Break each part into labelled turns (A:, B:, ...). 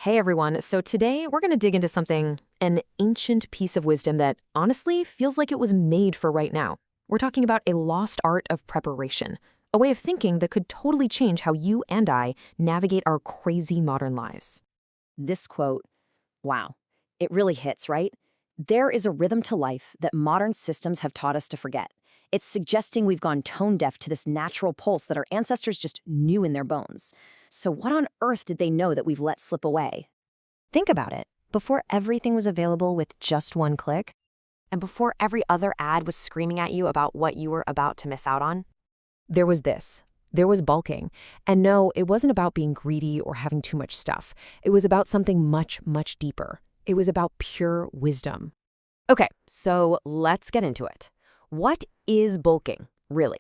A: Hey everyone, so today we're going to dig into an ancient piece of wisdom that honestly feels like it was made for right now. We're talking about a lost art of preparation, a way of thinking that could totally change how you and I navigate our crazy modern lives.
B: This quote, wow, it really hits, right? There is a rhythm to life that modern systems have taught us to forget. It's suggesting we've gone tone deaf to this natural pulse that our ancestors just knew in their bones. So what on earth did they know that we've let slip away?
A: Think about it. Before everything was available with just one click, and before every other ad was screaming at you about what you were about to miss out on, there was this. There was bulking. And no, it wasn't about being greedy or having too much stuff. It was about something much, much deeper. It was about pure wisdom. Okay, so let's get into it. What is bulking, really?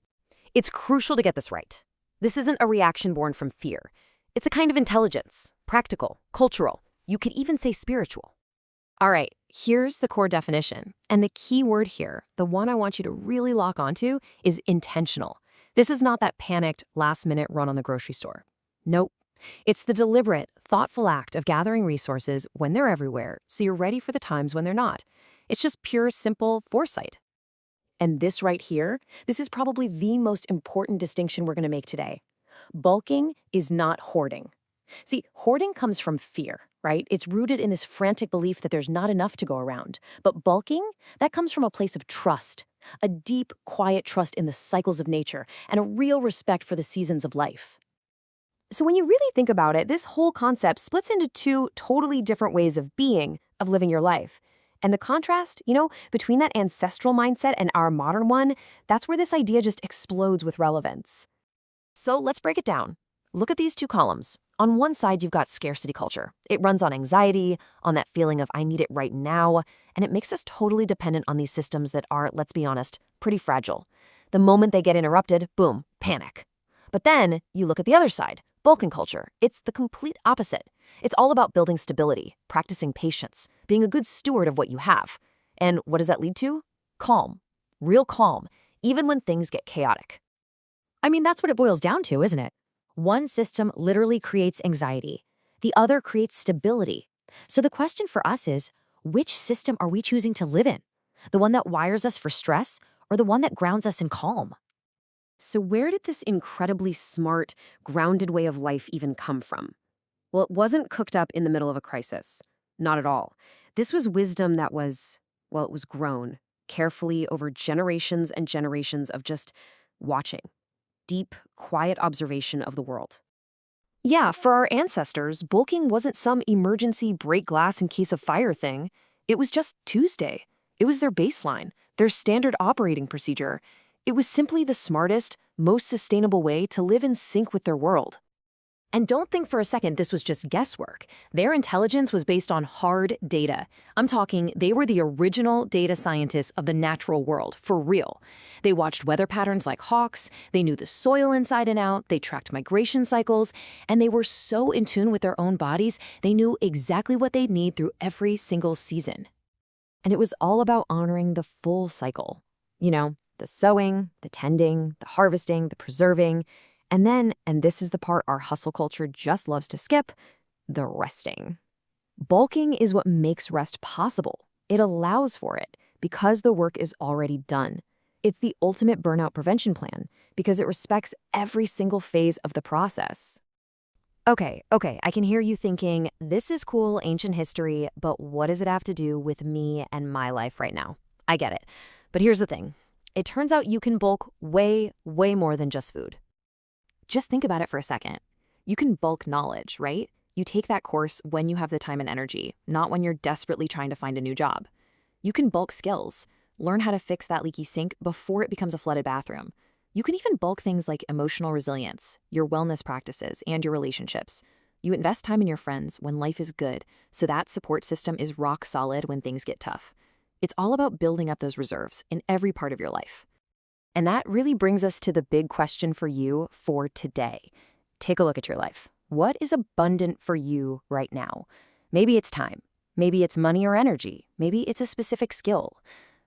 A: It's crucial to get this right. This isn't a reaction born from fear. It's a kind of intelligence, practical, cultural. You could even say spiritual. All right, here's the core definition. And the key word here, the one I want you to really lock onto, is intentional. This is not that panicked, last-minute run on the grocery store. Nope. It's the deliberate, thoughtful act of gathering resources when they're everywhere so you're ready for the times when they're not. It's just pure, simple foresight.
B: And this right here, this is probably the most important distinction we're going to make today. Bulking is not hoarding. See, hoarding comes from fear, right? It's rooted in this frantic belief that there's not enough to go around. But bulking, that comes from a place of trust, a deep, quiet trust in the cycles of nature, and a real respect for the seasons of life.
A: So when you really think about it, this whole concept splits into two totally different ways of being, of living your life. And the contrast, between that ancestral mindset and our modern one, that's where this idea just explodes with relevance. So let's break it down. Look at these two columns. On one side, you've got scarcity culture. It runs on anxiety, on that feeling of I need it right now, and it makes us totally dependent on these systems that are, let's be honest, pretty fragile. The moment they get interrupted, boom, panic. But then you look at the other side, bulking culture. It's the complete opposite. It's all about building stability, practicing patience, being a good steward of what you have. And what does that lead to? Calm. Real calm, even when things get chaotic. I mean, that's what it boils down to, isn't it? One system literally creates anxiety. The other creates stability. So the question for us is, which system are we choosing to live in? The one that wires us for stress or the one that grounds us in calm? So where did this incredibly smart, grounded way of life even come from? Well, it wasn't cooked up in the middle of a crisis. Not at all. This was wisdom that was, it was grown carefully over generations and generations of just watching. Deep, quiet observation of the world. Yeah, for our ancestors, bulking wasn't some emergency break glass in case of fire thing. It was just Tuesday. It was their baseline, their standard operating procedure. It was simply the smartest, most sustainable way to live in sync with their world. And don't think for a second this was just guesswork. Their intelligence was based on hard data. I'm talking they were the original data scientists of the natural world, for real. They watched weather patterns like hawks, they knew the soil inside and out, they tracked migration cycles, and they were so in tune with their own bodies, they knew exactly what they'd need through every single season. And it was all about honoring the full cycle. The sowing, the tending, the harvesting, the preserving, and then, and this is the part our hustle culture just loves to skip, the resting. Bulking is what makes rest possible. It allows for it because the work is already done. It's the ultimate burnout prevention plan because it respects every single phase of the process. Okay, I can hear you thinking, this is cool ancient history, but what does it have to do with me and my life right now? I get it. But here's the thing. It turns out you can bulk way, way more than just food. Just think about it for a second. You can bulk knowledge, right? You take that course when you have the time and energy, not when you're desperately trying to find a new job. You can bulk skills. Learn how to fix that leaky sink before it becomes a flooded bathroom. You can even bulk things like emotional resilience, your wellness practices, and your relationships. You invest time in your friends when life is good, so that support system is rock solid when things get tough. It's all about building up those reserves in every part of your life. And that really brings us to the big question for you for today. Take a look at your life. What is abundant for you right now? Maybe it's time. Maybe it's money or energy. Maybe it's a specific skill.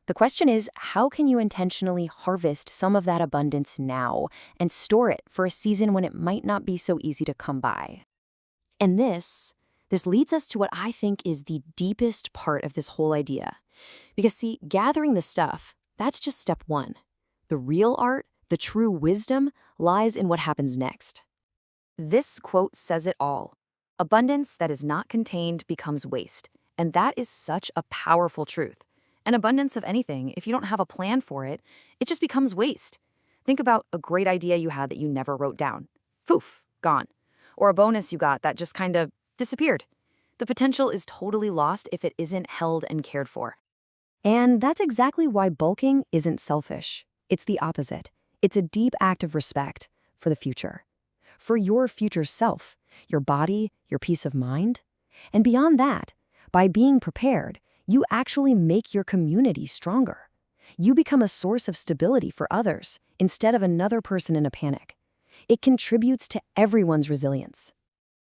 A: The question is, how can you intentionally harvest some of that abundance now and store it for a season when it might not be so easy to come by? And this This leads us to what I think is the deepest part of this whole idea. Because, see, gathering the stuff, that's just step one. The real art, the true wisdom, lies in what happens next. This quote says it all. Abundance that is not contained becomes waste. And that is such a powerful truth. An abundance of anything, if you don't have a plan for it, it just becomes waste. Think about a great idea you had that you never wrote down. Poof, gone. Or a bonus you got that just kind of disappeared. The potential is totally lost if it isn't held and cared for. And that's exactly why bulking isn't selfish. It's the opposite. It's a deep act of respect for the future. For your future self, your body, your peace of mind. And beyond that, by being prepared, you actually make your community stronger. You become a source of stability for others instead of another person in a panic. It contributes to everyone's resilience.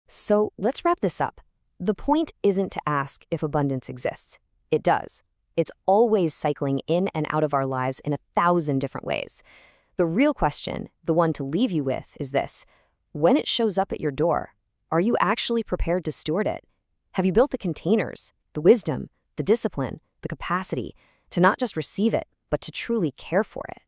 A: So let's wrap this up. The point isn't to ask if abundance exists. It does. It's always cycling in and out of our lives in 1,000 different ways. The real question, the one to leave you with, is this. When it shows up at your door, are you actually prepared to steward it? Have you built the containers, the wisdom, the discipline, the capacity to not just receive it, but to truly care for it?